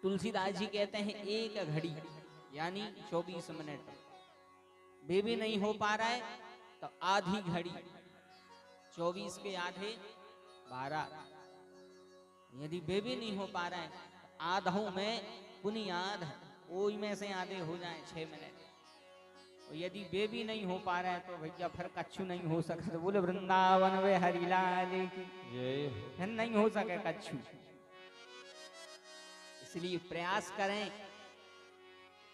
तुलसीदास जी कहते हैं एक घड़ी यानी 24 मिनट वे भी नहीं हो पा रहा है तो आधी घड़ी 24 के आधे 12, यदि वे भी नहीं हो पा रहा है आधों में बुनियाद ओई में से आधे हो जाए 6 मिनट, और यदि वे भी नहीं हो पा रहा है तो भैया फिर कच्छू नहीं हो सकता। तो बोले वृंदावन वे हरिलाल की फिर नहीं हो सके कच्छू। इसलिए प्रयास करें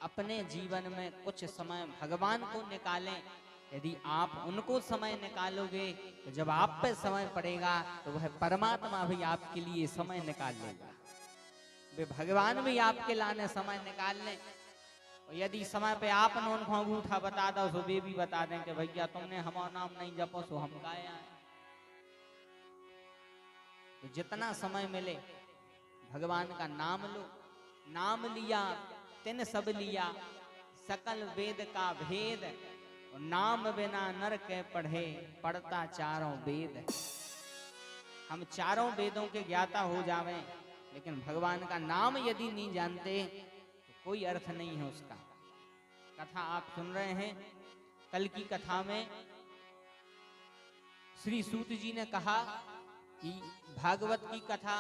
अपने जीवन में कुछ समय भगवान को निकालें। यदि आप उनको समय निकालोगे तो जब आप पे समय पड़ेगा तो वह परमात्मा भी आपके लिए समय निकाल लेगा, वे भगवान भी आपके लाने समय निकाल लें। और यदि समय पे आपने उनको अंगूठा बता दो तो वे भी बता दें कि भैया तुमने हमारा नाम नहीं जपो सो हम का आए। तो जितना समय मिले भगवान का नाम लो। नाम लिया तिन सब लिया सकल वेद का भेद, और नाम बिना नर के पढ़े पढ़ता चारों वेद। हम चारों वेदों के ज्ञाता हो जावें लेकिन भगवान का नाम यदि नहीं जानते तो कोई अर्थ नहीं है उसका। कथा आप सुन रहे हैं, कल की कथा में श्री सूत जी ने कहा कि भागवत की कथा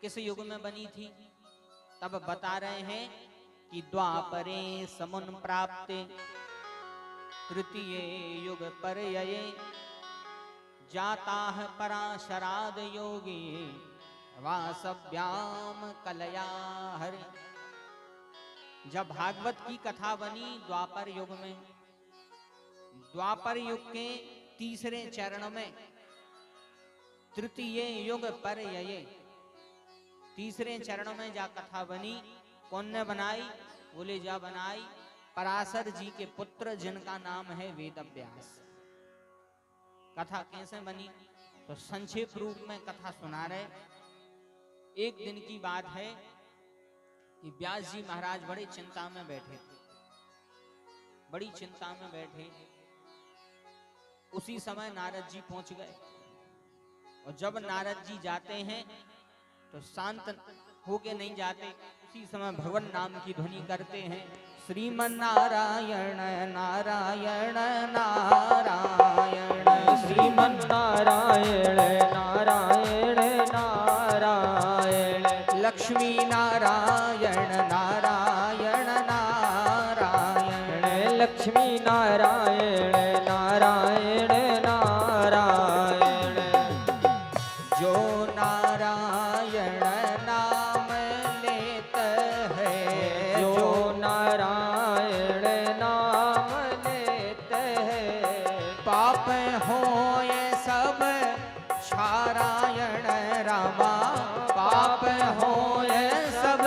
किस युग में बनी थी। तब बता रहे हैं कि द्वापरे समुन प्राप्ते तृतीय युग पर्यये जाता है पराशराद योगी वासव्याम कलया हरि। जब भागवत की कथा बनी द्वापर युग में, द्वापर युग के तीसरे चरण में तृतीय युग पर्यये तीसरे चरण में जा कथा बनी। कौन ने बनाई? बोले जा बनाई पराशर जी के पुत्र जिनका नाम है वेदव्यास। कथा कैसे बनी तो संक्षेप रूप में कथा सुना रहे। एक दिन की बात है कि व्यास जी महाराज बड़ी चिंता में बैठे थे, बड़ी चिंता में बैठे। उसी समय नारद जी पहुंच गए, और जब नारद जी जाते हैं तो शांत होके नहीं जाते, उसी समय भगवान नाम की ध्वनि करते हैं। श्रीमन नारायण नारायण नारायण, श्रीमन नारायण नारायण नारायण, लक्ष्मी नारायण नारायण नारायण, लक्ष्मी नारायण नारायण नारायण। जो नारायण नाम लेत है, जो नारायण नाम लेते हैं, पाप होए सब क्षारायण रामा, पाप होए सब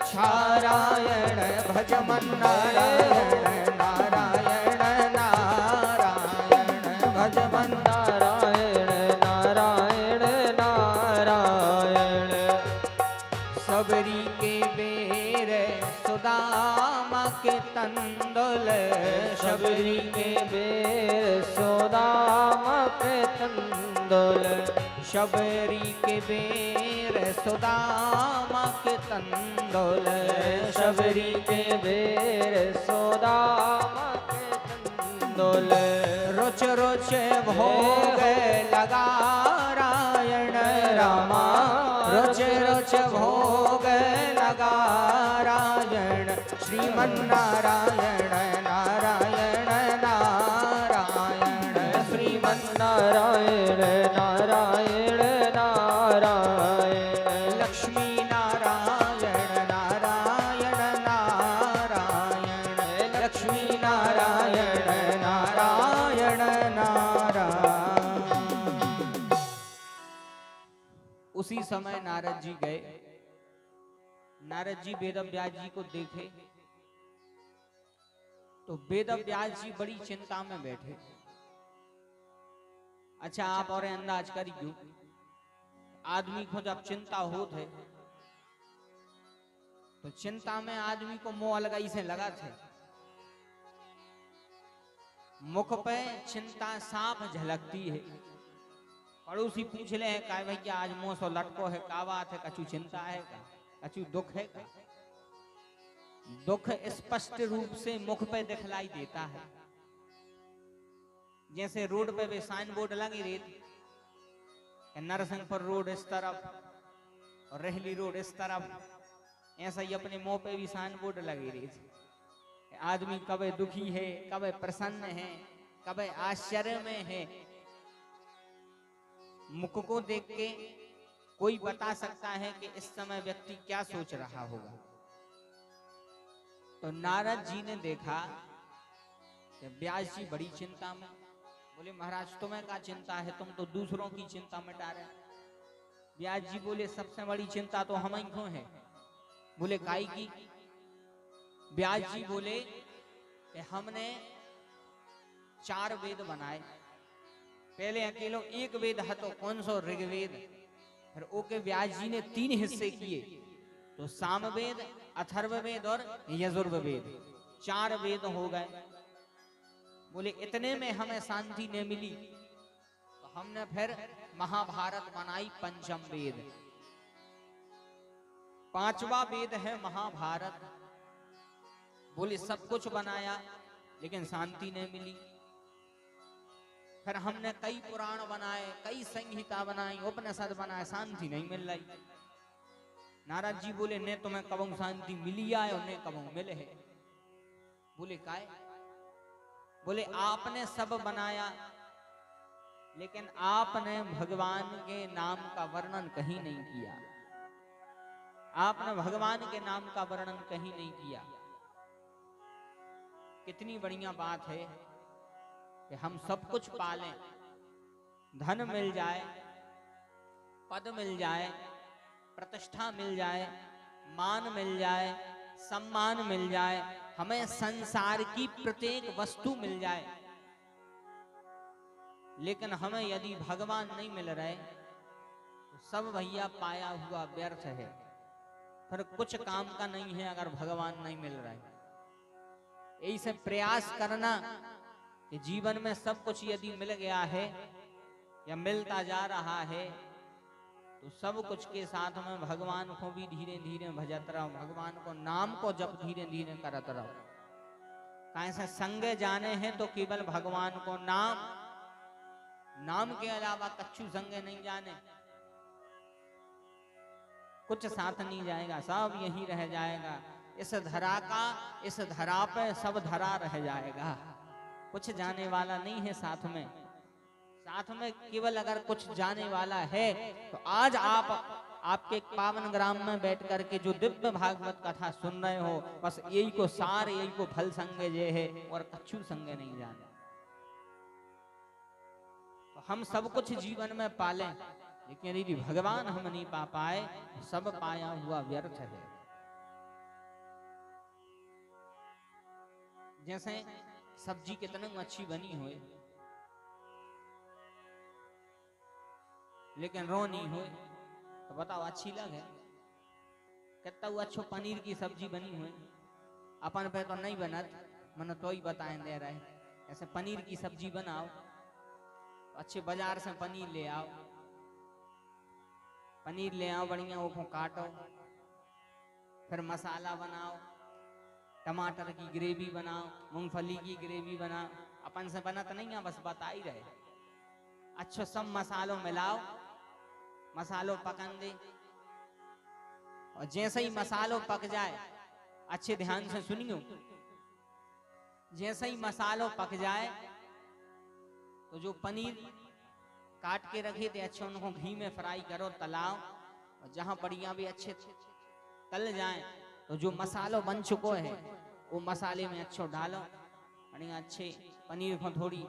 क्षारायण। भजमन नारायण नारायण नारायण, भजमन नारायण नारायण नारायण। सबरी के बेर सुदामा के तंदुल, शबरी के बेर सोदामा के तंदुल, शबरी के बेर सुदामा के तंदुल, शबरी के बेर सोदामा के तंदुल। रुच रुच भोग लगा रायण रामा, रुच रुच भोग लगा रायण। श्रीमन नारायण नारायण नारायण, श्रीमन नारायण नारायण नारायण, लक्ष्मी नारायण नारायण नारायण, लक्ष्मी नारायण नारायण नारायण। उसी समय नारद जी गए। नारद जी वेदव्यास जी को देखे तो वेदव्यास जी बड़ी चिंता में बैठे। अच्छा आप और अंदाज करिए, आदमी को जब चिंता होत है तो चिंता में आदमी को मुंह अलगाई से लगा थे, मुख पे चिंता साफ झलकती है। पड़ोसी पूछ ले का भैया आज मुंह सो लटको है, का बात है, कछु चिंता है का? कछु दुख है का? दुख स्पष्ट रूप से मुख पे दिखलाई देता है। जैसे रोड पे भी साइन बोर्ड लगी रहती कि नरसिंहपुर रोड इस तरफ और रेहली रोड इस तरफ, ऐसा ही अपने मुंह पे भी साइन बोर्ड लगी रही थी। आदमी कब दुखी है, कब प्रसन्न है, कब आश्चर्य में है, मुख को देख के कोई बता सकता है कि इस समय व्यक्ति क्या सोच रहा होगा। तो नारद जी ने देखा कि व्यास जी बड़ी चिंता में। बोले महाराज तुम्हें क्या चिंता है, तुम तो दूसरों की चिंता मिटा रहे। व्यास जी बोले सबसे बड़ी चिंता तो हम ही को है। बोले काई की? व्यास जी बोले कि हमने 4 वेद बनाए। पहले अकेलो एक वेद है तो कौन सो ऋग्वेद, फिर ओके व्यास जी ने 3 हिस्से किए, तो सामवेद, अथर्ववेद और यजुर्वेद, 4 वेद हो गए। बोले इतने में हमें शांति नहीं मिली तो हमने फिर महाभारत बनाई, पंचम वेद। 5वां वेद है महाभारत। बोले सब कुछ बनाया लेकिन शांति नहीं मिली। फिर हमने कई पुराण बनाए, कई संहिता बनाई, उपनिषद बनाए, शांति नहीं मिल रही। नारद जी बोले ने तुम्हें कबू शांति मिली आए और ने कबू मिले है। बोले काय? बोले आपने सब बनाया लेकिन आपने भगवान के नाम का वर्णन कहीं नहीं किया। आपने भगवान के नाम का वर्णन कहीं नहीं किया। कितनी बढ़िया बात है कि हम सब कुछ पालें, धन मिल जाए, पद मिल जाए, प्रतिष्ठा मिल जाए, मान मिल जाए, सम्मान मिल जाए, हमें संसार की प्रत्येक वस्तु मिल जाए, लेकिन हमें यदि भगवान नहीं मिल रहे तो सब भैया पाया हुआ व्यर्थ है। फिर कुछ काम का नहीं है अगर भगवान नहीं मिल रहा है। यही से प्रयास करना कि जीवन में सब कुछ यदि मिल गया है या मिलता जा रहा है तो सब कुछ के साथ में भगवान को भी धीरे धीरे भजत रहो, भगवान को नाम को जब धीरे धीरे करत रहो। कैसे संगे जाने हैं तो केवल भगवान को नाम, नाम के अलावा कच्छु संगे नहीं जाने, कुछ साथ नहीं जाएगा, सब यहीं रह जाएगा। इस धरा का, इस धरा पे सब धरा रह जाएगा, कुछ जाने वाला नहीं है साथ में। साथ में केवल अगर कुछ जाने वाला है तो आज आप आपके पावन ग्राम में बैठ करके जो दिव्य भागवत कथा सुन रहे हो, बस यही को सार, यही को फल संगे जे है और कच्छु संगे नहीं जाने। तो हम सब कुछ जीवन में पालें लेकिन यदि भगवान हम नहीं पा पाए तो सब पाया हुआ व्यर्थ है। जैसे सब्जी कितनी अच्छी बनी हो लेकिन रो नहीं हो तो बताओ अच्छी लगे? कितना अच्छो पनीर की सब्जी बनी हुई, अपन पे तो नहीं बनत, मन तो ही बताए दे रहे। ऐसे पनीर की सब्जी बनाओ, अच्छे बाजार से पनीर ले आओ, पनीर ले आओ बढ़िया, वो काटो, फिर मसाला बनाओ, टमाटर की ग्रेवी बनाओ, मूंगफली की ग्रेवी बनाओ। अपन से बनत नहीं है, बस बता ही रहे। अच्छो सब मसालों मिलाओ, मसालों पकन दे, और जैसे ही मसालों पक जाए, अच्छे ध्यान से सुनियो, जैसे ही मसालों पक जाए तो जो पनीर काट के रखे थे अच्छे उनको घी में फ्राई करो, तलाओ, और जहां बढ़िया भी अच्छे तल जाए तो जो मसालों बन चुको है वो मसाले में अच्छो डालो, बढ़िया अच्छे पनीर को थोड़ी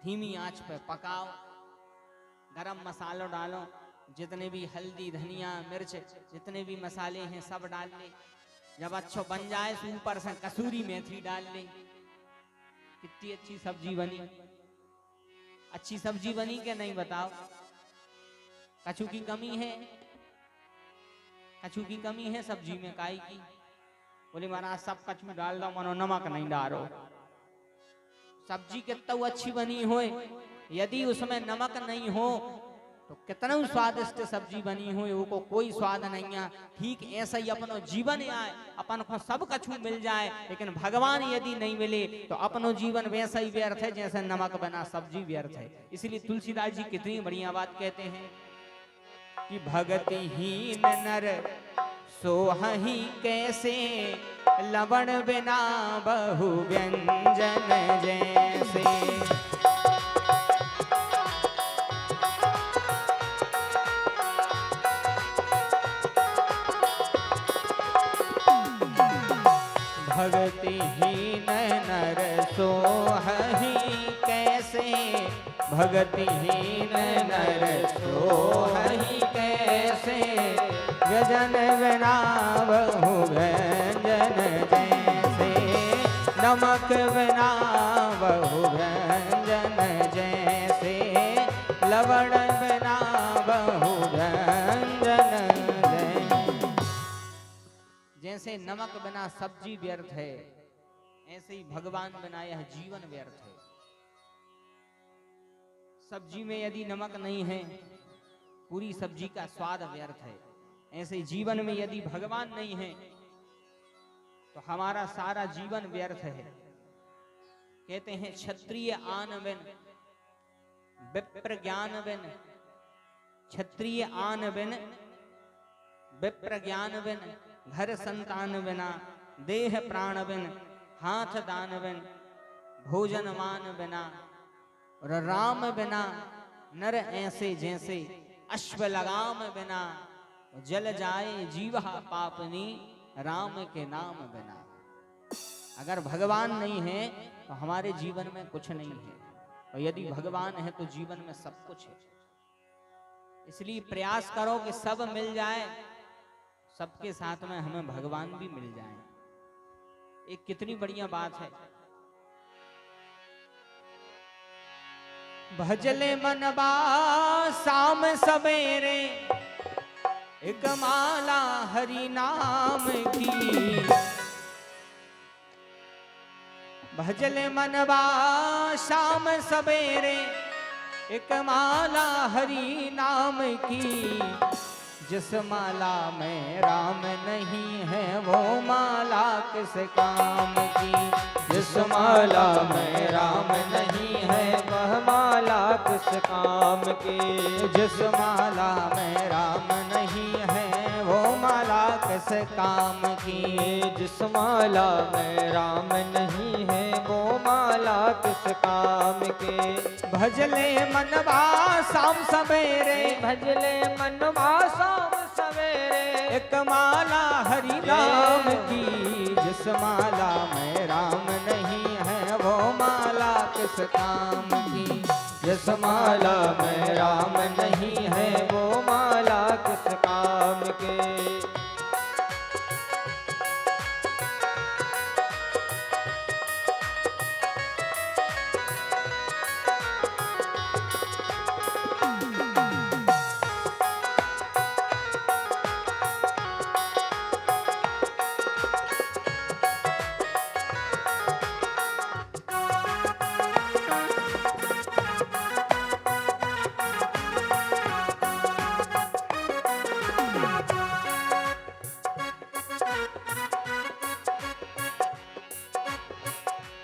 धीमी आंच पे पकाओ, गरम मसालो डालो, जितने भी हल्दी, धनिया, मिर्च, जितने भी मसाले हैं सब डाल ले। जब अच्छो बन जाए तो ऊपर से कसूरी मेथी डाल ले। कितनी अच्छी सब्जी बनी। अच्छी सब्जी बनी के नहीं बताओ? कछु की कमी है? कछु की कमी है सब्जी में काई की? बोले महाराज सब कछु डाल दो, मनो नमक नहीं डालो। सब्जी कितना अच्छी बनी हो, यदि उसमें नमक नहीं हो तो तो कितना स्वादिष्ट सब्जी बनी हुई वो कोई स्वाद नहीं है। ठीक ऐसा ही अपनो जीवन आए, अपन को सब कछु मिल जाए, लेकिन भगवान यदि नहीं मिले तो अपनो जीवन वैसा ही व्यर्थ है जैसे नमक बना सब्जी व्यर्थ है। इसलिए तुलसीदास जी कितनी बढ़िया बात कहते हैं कि भगतिहीन नर सोहहि कैसे, लवण बिना बहु व्यंजन जैसे। भगतिहीन नर सोहहि कैसे, भगतिहीन नर सोहहि कैसे, व्यजन बिना बहु व्यंजन जैसे, नमक बिना बहु व्यंजन जैसे, लवण बिना बहु व्यंजन जैसे। जैसे नमक बिना सब्जी व्यर्थ है, ऐसे ही भगवान बिना यह जीवन व्यर्थ है। सब्जी में यदि नमक नहीं है, पूरी सब्जी का स्वाद व्यर्थ है। ऐसे जीवन में यदि भगवान नहीं है तो हमारा सारा जीवन व्यर्थ है। कहते हैं क्षत्रिय आन बिन विप्र ज्ञान बिन, क्षत्रिय आन बिन विप्र ज्ञान बिन, घर संतान बिना, देह प्राण बिन, हाथ दान बिन, भोजन मान बिना, और राम बिना नर ऐसे जैसे, अश्व लगाम बिना जल जाए जीवा पापनी, राम के नाम बिना। अगर भगवान नहीं है तो हमारे जीवन में कुछ नहीं है, और यदि भगवान है तो जीवन में सब कुछ है। इसलिए प्रयास करो कि सब मिल जाए, सबके साथ में हमें भगवान भी मिल जाए। एक कितनी बढ़िया बात है। भजले मनबा शाम सवेरे, एक माला हरि नाम की, भजले मनबा शाम सवेरे, एक माला हरि नाम की, जिस माला में राम नहीं है वो माला किस काम की, जिस माला में राम नहीं है वह माला किस काम की, जिस माला में राम नहीं है वो माला किस काम की, जिस माला में राम नहीं है वो माला किस काम की। भजले मनवा शाम सवेरे, भजले मनवा शाम सवेरे, एक माला हरि नाम की, जिस माला में राम नहीं है वो माला किस काम की, जिस माला में राम नहीं है वो माला किस काम की।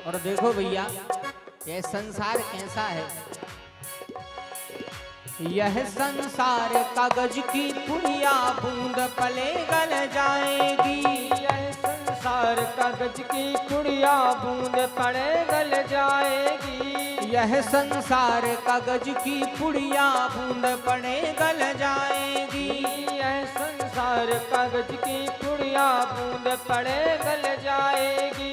और देखो भैया यह संसार कैसा है। यह संसार कागज की पुड़िया बूंद पले गल जाएगी, यह संसार कागज की पुड़िया बूंद पड़े गल जाएगी, यह संसार कागज की पुड़िया बूंद पड़े गल जाएगी, यह संसार कागज की पुड़िया बूंद पड़े गल जाएगी।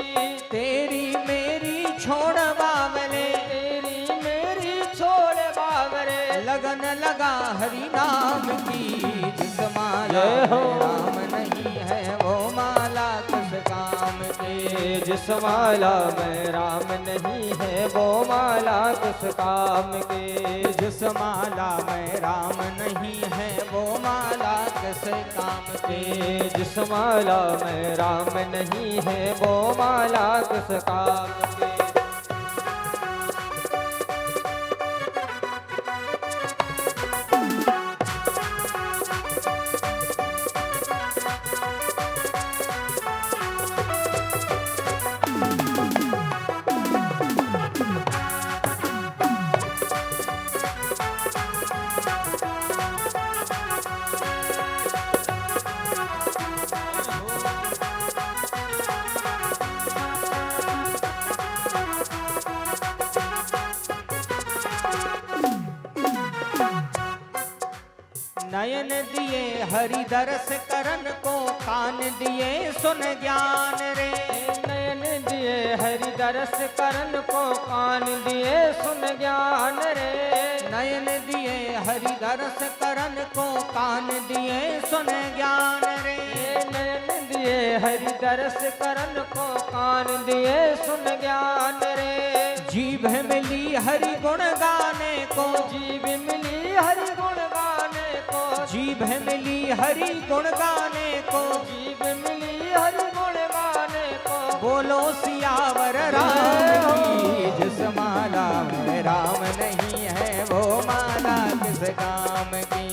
तेरी मेरी छोड़ बावले, तेरी मेरी छोड़ बावरे, लगन लगा हरि नाम की, जिस माला जय हो। में राम नहीं है वो माला किस काम की, जिस माला में राम नहीं है वो माला किस काम की, जिस माला में राम नहीं है वो माला किस काम की, जिस माला में राम नहीं है वो माला किस काम की। हरि दरस करन को, कान दिए सुन ज्ञान रे। नयन दिए हरि दरस करन को, कान दिए सुन ज्ञान रे। नयन दिए हरि दरस करन को, कान दिए सुन ज्ञान रे। नयन दिए हरि दरस करन को, कान दिए सुन ज्ञान रे। जीभ मिली हरि गुण गाने को, जीभ मिली हरि गुण गाने को। जीभ मिली हरि गुण गाने को, जीभ मिली हरि गुण गाने को। बोलो सियावर राम की, जिस माला में राम नहीं है वो माला किस काम की।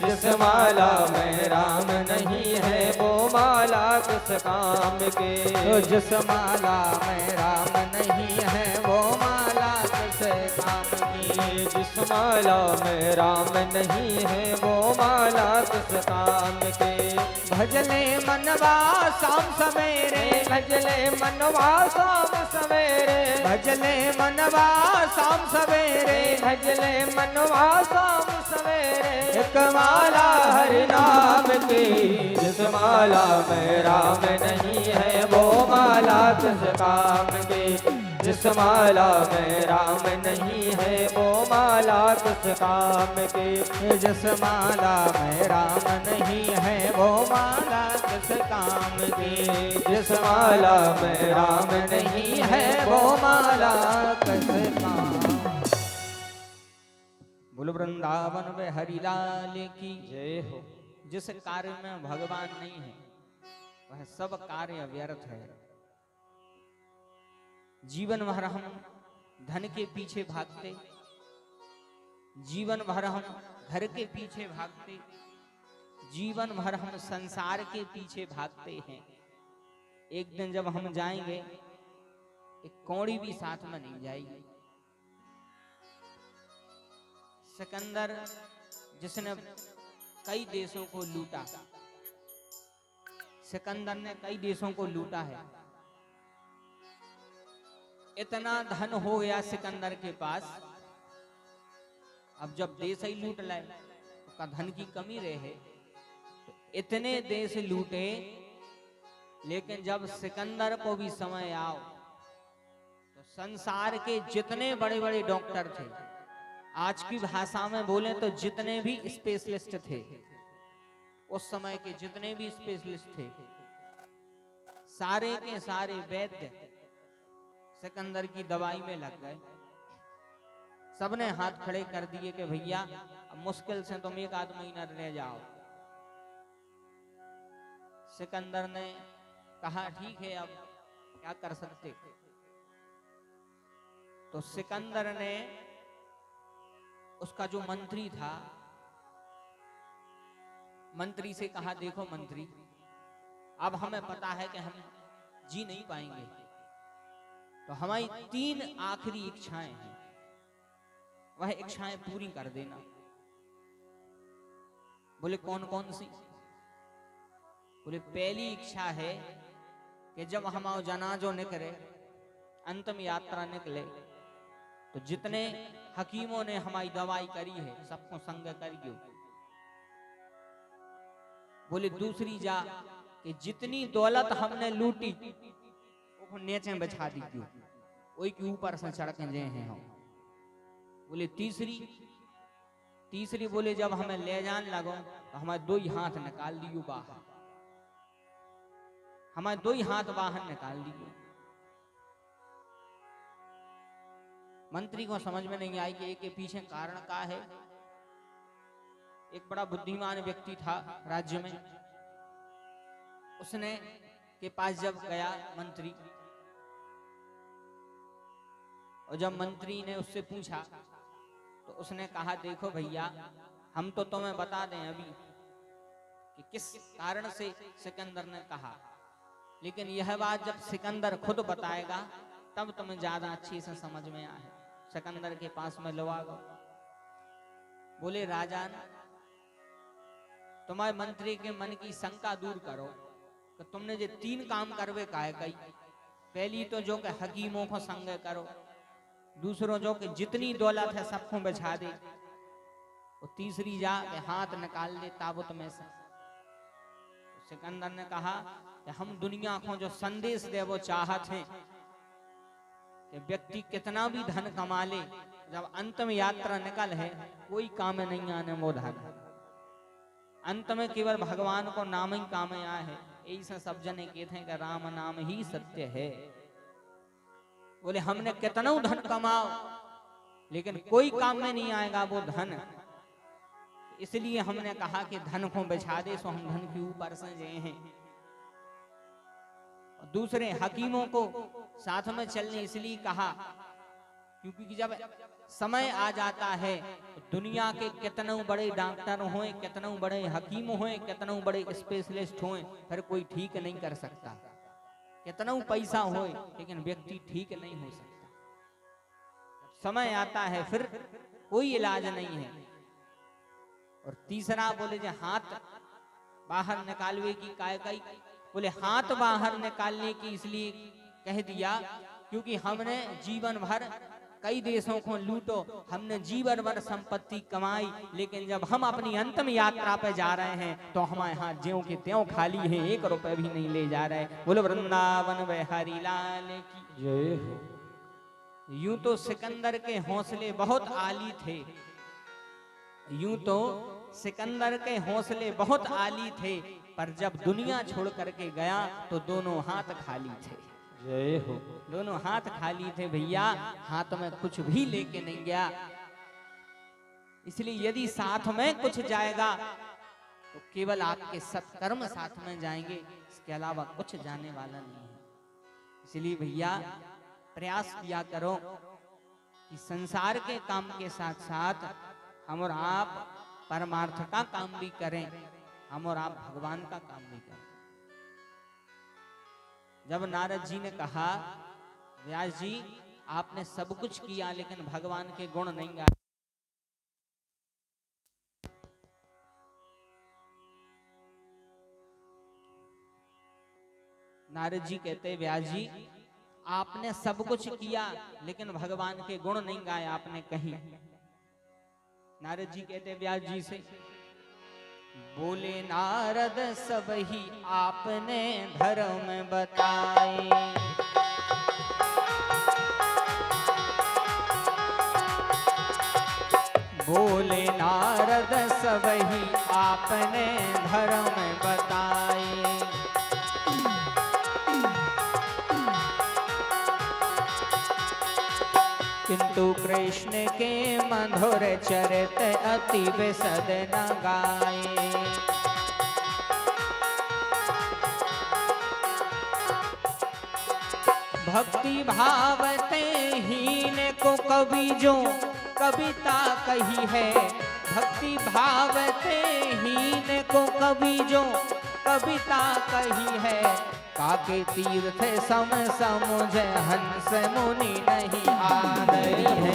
जिस माला में राम नहीं है वो माला किस काम के। तो जिस माला में राम नहीं है वो माला किस काम की। जिस माला में राम नहीं है वो माला किस काम के। भजले मनवा शाम सवेरे, भजले मनवा शाम सवेरे। भजले मनवा शाम सवेरे। भजले मनवा शाम सवेरे। एक माला हरि नाम की, जिस माला में राम नहीं है वो माला किस काम की। जिस माला में राम नहीं है वो माला किस काम की। जिस माला में राम नहीं है वो माला किस काम की। जिस माला में राम नहीं है वो माला किस काम। बोल वृंदावन में हरिलाल की जय हो। जिस कार्य में भगवान नहीं है वह सब कार्य व्यर्थ है। जीवन भर हम धन के पीछे भागते, जीवन भर हम घर के पीछे भागते, जीवन भर हम संसार के पीछे भागते हैं। एक दिन जब हम जाएंगे एक कौड़ी भी साथ में नहीं जाएगी। सिकंदर जिसने कई देशों को लूटा, सिकंदर ने कई देशों को लूटा है। इतना धन हो गया सिकंदर के पास, अब जब देश ही लूट लाए उसका धन की कमी रहे तो इतने देश लूटे, लेकिन जब सिकंदर को भी समय आओ तो संसार के जितने बड़े बड़े डॉक्टर थे, आज की भाषा में बोले तो जितने भी स्पेशलिस्ट थे, उस समय के जितने भी स्पेशलिस्ट थे, सारे के सारे वैद्य सिकंदर की दवाई में लग गए। सबने हाथ खड़े कर दिए कि भैया अब मुश्किल से तुम एक आध महीना रह जाओ। सिकंदर ने कहा ठीक है अब क्या कर सकते। तो सिकंदर ने उसका जो मंत्री था, मंत्री से कहा देखो मंत्री, अब हमें पता है कि हम जी नहीं पाएंगे, तो हमारी 3 आखिरी इच्छाएं हैं, वह इच्छाएं पूरी कर देना। बोले कौन कौन सी? बोले पहली इच्छा है कि जब हमारा जनाजो निकले, अंतिम यात्रा निकले, तो जितने हकीमों ने हमारी दवाई करी है सबको संग करियो। बोले दूसरी जा कि जितनी दौलत हमने लूटी वो नीचे बिछा दीजिए, वही के ऊपर से चढ़ के जे हैं हम। बोले तीसरी बोले जब हमें ले जान लगो तो हमारे 2 ही हाथ निकाल दियो बाहर, हमारे 2 ही हाथ बाहर निकाल दियो। मंत्री को समझ में नहीं आई कि एक के पीछे कारण क्या है। एक बड़ा बुद्धिमान व्यक्ति था राज्य में, उसने के पास जब गया मंत्री, और जब मंत्री ने उससे पूछा तो उसने कहा देखो भैया, हम तो तुम्हें बता दें अभी कि किस कारण से सिकंदर ने कहा, लेकिन यह बात जब सिकंदर खुद बताएगा तब तुम्हें ज्यादा अच्छी से समझ में आए। सिकंदर के पास में लो आ गो। बोले राजान, तुम्हारे मंत्री के मन की शंका दूर करो कि तुमने जो 3 काम करवे काहे कई। पहली तो जो कि हकीमों को संग करो, दूसरों जो कि जितनी दौलत है सबको बिछा दे, और तीसरी जा के हाथ निकाल दे ताबूत में से। सिकंदर ने कहा कि हम दुनिया को जो संदेश दे वो चाहत हैं कि व्यक्ति कितना भी धन कमा ले, जब अंत में यात्रा निकल है कोई काम में नहीं आने वो धन, अंत में केवल भगवान को नाम ही काम में आया है। ऐसा सब जने कहते हैं कि राम नाम ही सत्य है। बोले हमने कितना धन कमाओ लेकिन कोई काम में नहीं आएगा वो धन, इसलिए हमने कहा कि धन को बिछा दे, सो हम धन के ऊपर से गए हैं। दूसरे हकीमों को साथ में चलने इसलिए कहा क्योंकि जब समय आ जाता है तो दुनिया के कितने बड़े डॉक्टर हों, कितने बड़े हकीम हों, कितने बड़े स्पेशलिस्ट हों, फिर कोई ठीक नहीं कर सकता। कितना पैसा हो लेकिन व्यक्ति ठीक नहीं हो सकता। समय आता है फिर कोई इलाज नहीं है। और तीसरा बोले जो हाथ बाहर निकालवे की काय कई, बोले हाथ बाहर निकालने की इसलिए कह दिया क्योंकि हमने जीवन भर कई देशों को लूटो, हमने जीवन भर संपत्ति कमाई, लेकिन जब हम अपनी अंतिम यात्रा पे जा रहे हैं तो हमारे हाथ ज्यों के त्यों खाली हैं, 1 रुपए भी नहीं ले जा रहे। बोलो वृंदावन बिहारी लाल की जय हो। यूं तो सिकंदर के हौसले बहुत आली थे, यूं तो सिकंदर के हौसले बहुत आली थे, पर जब दुनिया छोड़ करके गया तो दोनों हाथ खाली थे। जय हो। दोनों हाथ खाली थे भैया, हाथ में कुछ भी लेके नहीं गया। इसलिए यदि साथ में कुछ जाएगा तो केवल आपके सत्कर्म साथ में जाएंगे, इसके अलावा कुछ जाने वाला नहीं है। इसलिए भैया प्रयास किया करो कि संसार के काम के साथ साथ हम और आप परमार्थ का काम भी करें, हम और आप भगवान का काम भी करें। जब नारद जी ने कहा व्यास जी आपने सब कुछ किया लेकिन भगवान के गुण नहीं गाए, नारद जी कहते व्यास जी आपने सब कुछ किया लेकिन भगवान के गुण नहीं गाए आपने कहीं। नारद जी कहते व्यास जी से, बोले नारद सब ही आपने धर्म बताए, बोले नारद सब ही आपने धर्म बताए, किंतु कृष्ण के मधुर चरित अति विशद न गाए। भक्ति भावते हीन को कवि जो कविता कही है, भक्ति भावते हीन को कवि जो कविता कही है, काके तीर्थ सम समुझ हंस मुनि नहीं आदरी है,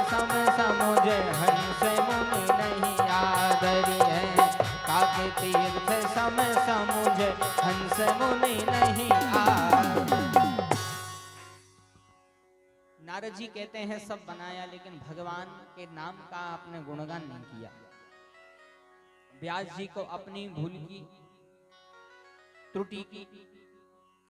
सम समुझ हंस मुनि नहीं आदरी है, काके तीर्थ सम समुझ हंस मुनि नहीं आदरी। नारद जी कहते हैं सब बनाया लेकिन भगवान के नाम का आपने गुणगान नहीं किया। व्यास जी को अपनी भूल की त्रुटि की